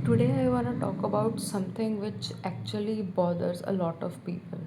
Today, I want to talk about something which actually bothers a lot of people,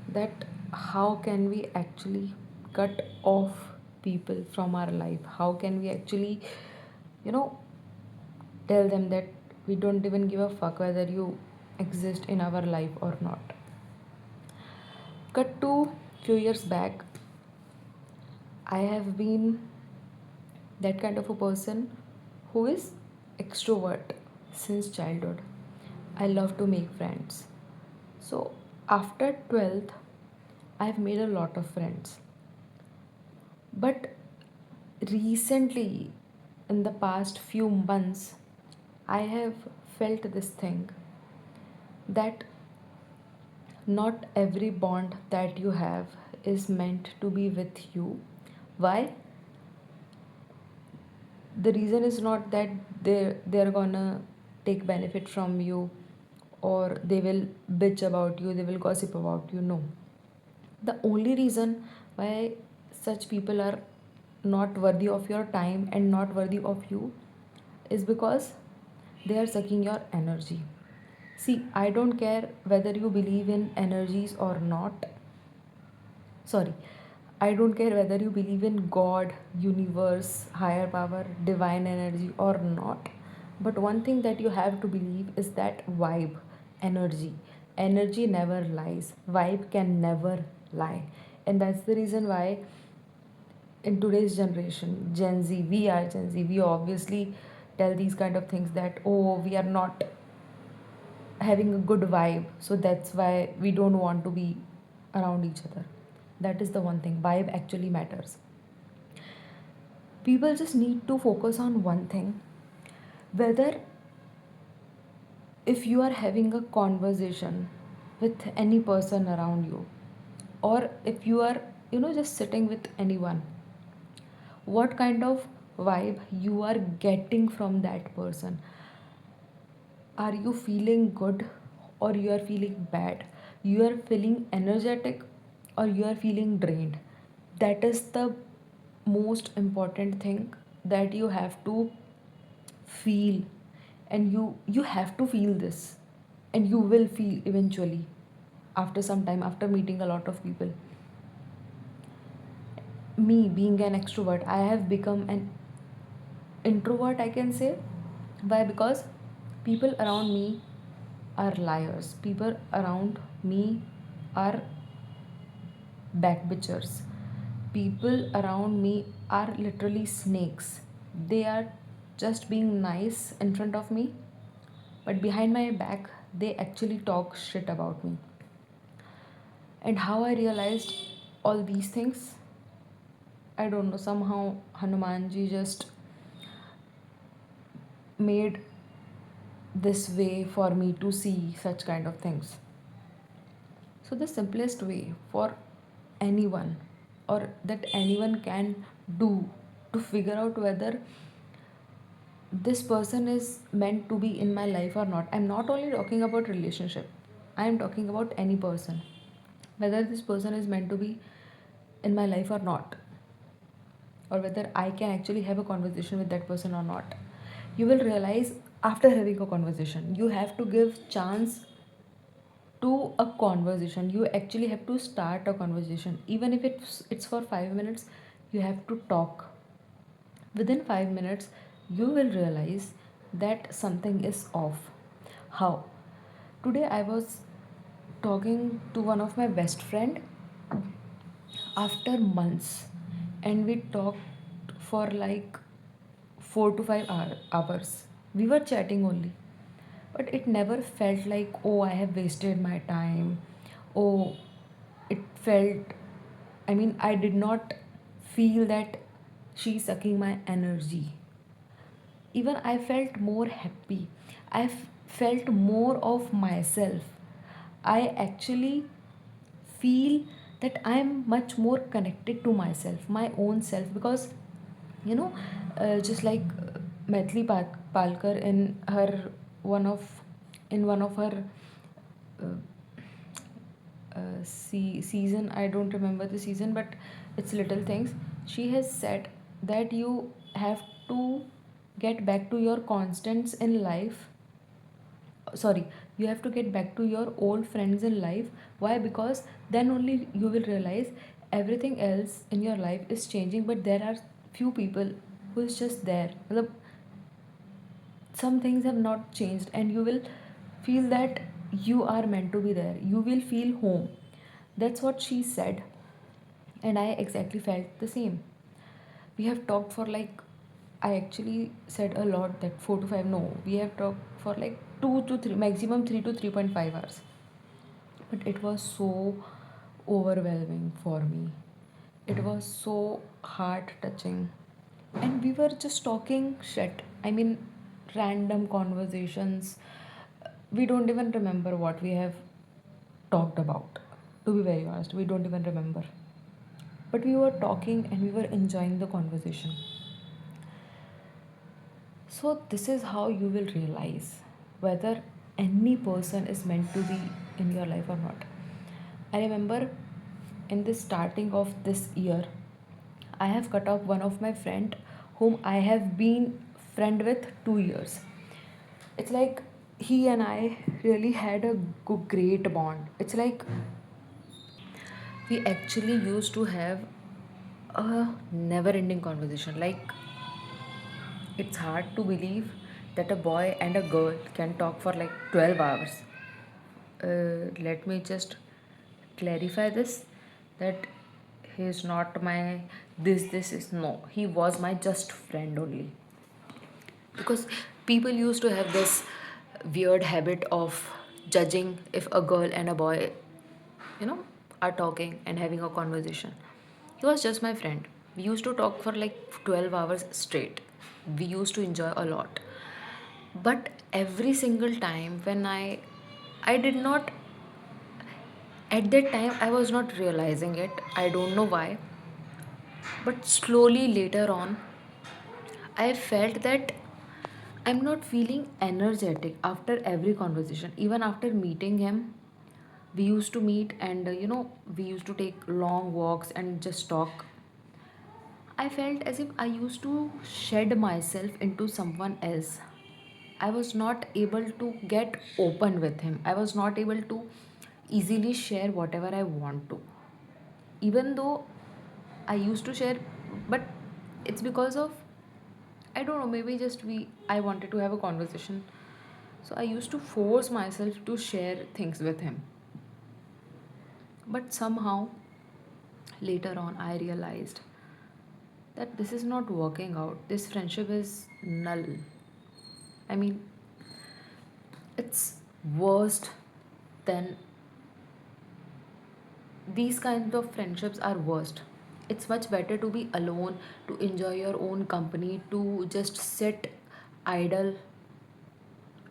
that how can we actually cut off people from our life? How can we actually, you know, tell them that we don't even give a fuck whether you exist in our life or not? Cut to few years back, I have been that kind of a person who is extrovert since childhood. I love to make friends. So after 12th, I've made a lot of friends. But recently, in the past few months, I have felt this thing that not every bond that you have is meant to be with you. Why? The reason is not that they're gonna take benefit from you, or they will bitch about you, they will gossip about you. No, the only reason why such people are not worthy of your time and not worthy of you is because they are sucking your energy. See, I don't care whether you believe in energies or not. Sorry, I don't care whether you believe in God, universe, higher power, divine energy or not. But one thing that you have to believe is that vibe, energy. Energy never lies, vibe can never lie. And that's the reason why in today's generation, Gen Z, we are Gen Z, we obviously tell these kind of things that, oh, we are not having a good vibe, so that's why we don't want to be around each other. That is the one thing, vibe actually matters. People just need to focus on one thing, whether if you are having a conversation with any person around you, or if you are, just sitting with anyone, what kind of vibe you are getting from that person. Are you feeling good, or you are feeling bad? You are feeling energetic, or you are feeling drained? That is the most important thing that you have to feel. And you have to feel this, and you will feel eventually, after some time, after meeting a lot of people. Me being an extrovert, I have become an introvert, I can say. Why? Because people around me are liars. People around me are backbitchers. People around me are literally snakes. They are just being nice in front of me, but behind my back, they actually talk shit about me. And how I realized all these things, I don't know. Somehow, Hanumanji just made this way for me to see such kind of things. So, the simplest way for anyone, or that anyone can do to figure out whether this person is meant to be in my life or not. I'm not only talking about relationship, I am talking about any person. Whether this person is meant to be in my life or not, or whether I can actually have a conversation with that person or not. You will realize after having a conversation. You have to give chance to a conversation. You actually have to start a conversation. Even if it's for 5 minutes, you have to talk. Within 5 minutes, you will realize that something is off. How? Today I was talking to one of my best friend after months, and we talked for like 4 to 5 hours. We were chatting only, but it never felt like, oh, I have wasted my time. Oh, it felt, I mean, I did not feel that she's sucking my energy. Even I felt more happy. Felt more of myself. I actually feel that I am much more connected to myself, my own self. Because you know just like Maithili Palkar in her one of one of her uh, season, I don't remember the season, but it's Little Things. She has said that you have to get back to your constants in life. Sorry, you have to get back to your old friends in life. Why? Because then only you will realize everything else in your life is changing, but there are few people who is just there. Matlab, some things have not changed, and you will feel that you are meant to be there. You will feel home. That's what she said, and I exactly felt the same. We have talked for like, I actually said a lot that 4 to 5. No, we have talked for like 2 to 3, maximum 3 to 3.5 hours. But it was so overwhelming for me. It was so heart touching. And we were just talking shit. I mean, random conversations. We don't even remember what we have talked about. To be very honest, we don't even remember. But we were talking and we were enjoying the conversation. So, this is how you will realize whether any person is meant to be in your life or not. I remember in the starting of this year, I have cut off one of my friend whom I have been friend with 2 years. It's like he and I really had a great bond. It's like we actually used to have a never ending conversation. Like, it's hard to believe that a boy and a girl can talk for like 12 hours. Let me just clarify this, that he is not my this is no, he was my just friend only. Because people used to have this weird habit of judging if a girl and a boy, you know, are talking and having a conversation. He was just my friend. We used to talk for like 12 hours straight. We used to enjoy a lot. But every single time when I did not, at that time I was not realizing it. I don't know why. But slowly later on, I felt that I'm not feeling energetic after every conversation. Even after meeting him, we used to meet and we used to take long walks and just talk. I felt as if I used to shed myself into someone else. I was not able to get open with him. I was not able to easily share whatever I want to. Even though I used to share, but it's because of, I don't know, maybe just I wanted to have a conversation. So I used to force myself to share things with him. But somehow later on I realized that this is not working out. This friendship is null. I mean, it's worst than, these kinds of friendships are worst. It's much better to be alone, to enjoy your own company, to just sit idle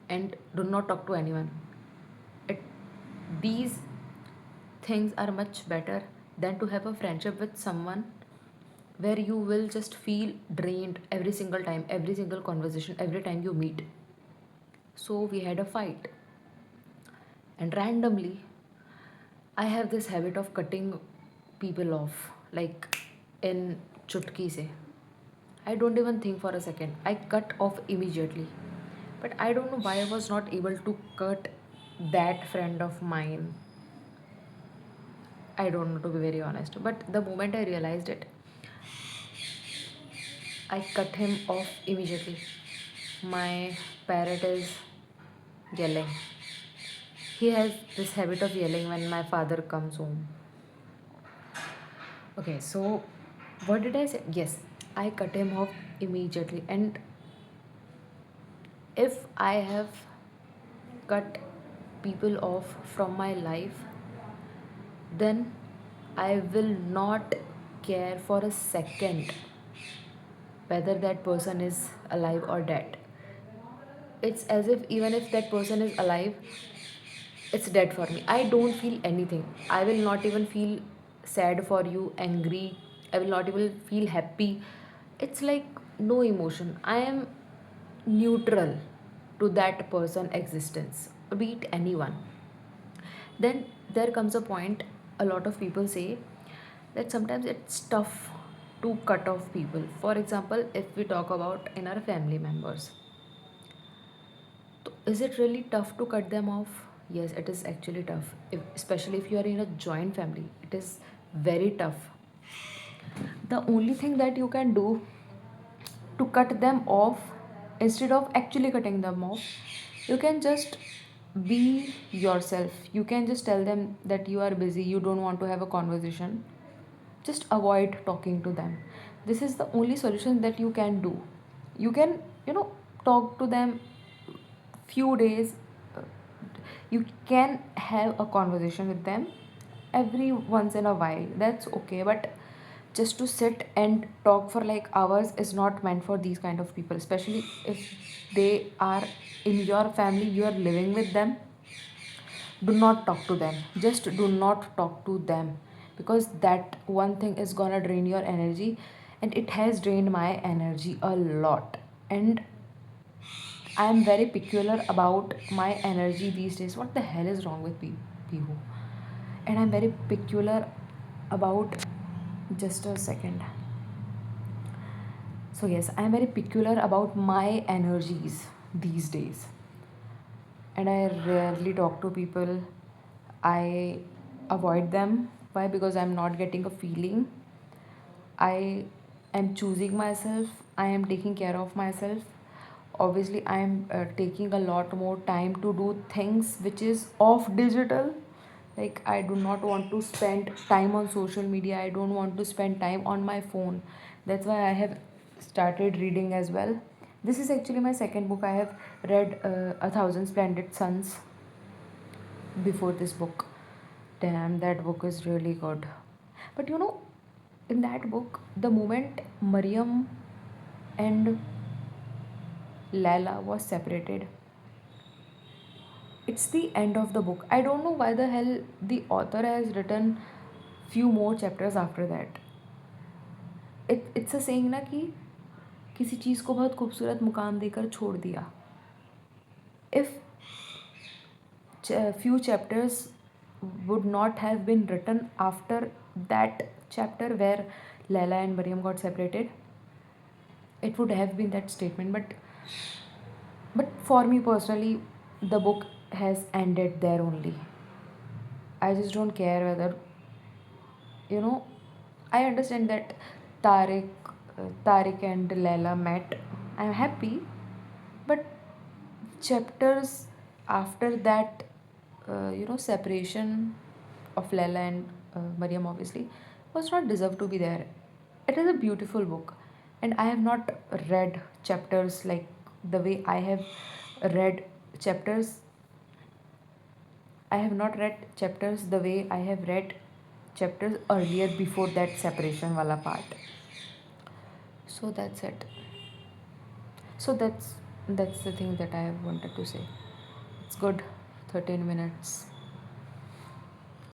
and do not talk to anyone. It, these things are much better than to have a friendship with someone where you will just feel drained every single time, every single conversation, every time you meet. So we had a fight, and randomly, I have this habit of cutting people off, like in chutki se. I don't even think for a second. I cut off immediately. But I don't know why I was not able to cut that friend of mine. I don't know, to be very honest. But the moment I realized it, I cut him off immediately. My parrot is yelling. He has this habit of yelling when my father comes home. Okay, so what did I say? Yes, I cut him off immediately. And if I have cut people off from my life, then I will not care for a second whether that person is alive or dead. It's as if even if that person is alive, it's dead for me. I don't feel anything. I will not even feel sad for you, angry. I will not even feel happy. It's like no emotion. I am neutral to that person existence, be it anyone. Then there comes a point, a lot of people say that sometimes it's tough to cut off people. For example, if we talk about in our family members, so is it really tough to cut them off? Yes, it is actually tough. Especially if you are in a joint family, it is very tough. The only thing that you can do to cut them off, instead of actually cutting them off, you can just be yourself. You can just tell them that you are busy, you don't want to have a conversation. Just avoid talking to them. This is the only solution that you can do. You can, talk to them few days. uh, you can have a conversation with them every once in a while, that's okay, but just to sit and talk for like hours is not meant for these kind of people, especially if they are in your family, you are living with them. Do not talk to them, just do not talk to them, because that one thing is gonna drain your energy, and it has drained my energy a lot. And I am very peculiar about my energy these days. What the hell is wrong with Pihu? And I'm very peculiar about, just a second. So yes, I'm very peculiar about my energies these days, and I rarely talk to people. I avoid them. Why? Because I'm not getting a feeling. I am choosing myself. I am taking care of myself. Obviously, I am taking a lot more time to do things which is off digital. Like, I do not want to spend time on social media. I don't want to spend time on my phone. That's why I have started reading as well. This is actually my second book. I have read A Thousand Splendid Suns before this book. Damn, that book is really good. But in that book, the moment Mariam and Lala was separated, it's the end of the book. I don't know why the hell the author has written few more chapters after that. It's a saying ना कि किसी चीज़ को बहुत खूबसूरत मुकाम देकर छोड़ दिया. If few chapters would not have been written after that chapter where Laila and Mariam got separated, it would have been that statement. But for me personally, the book has ended there only. I just don't care whether, you know I understand that Tariq and Laila met. I'm happy, but chapters after that, separation of Laila and Mariam, obviously, was not deserved to be there. It is a beautiful book, and I have not read chapters like the way I have read chapters. I have not read chapters the way I have read chapters earlier before that separation wala part. So that's it. So that's the thing that I have wanted to say. It's good. 13 minutes.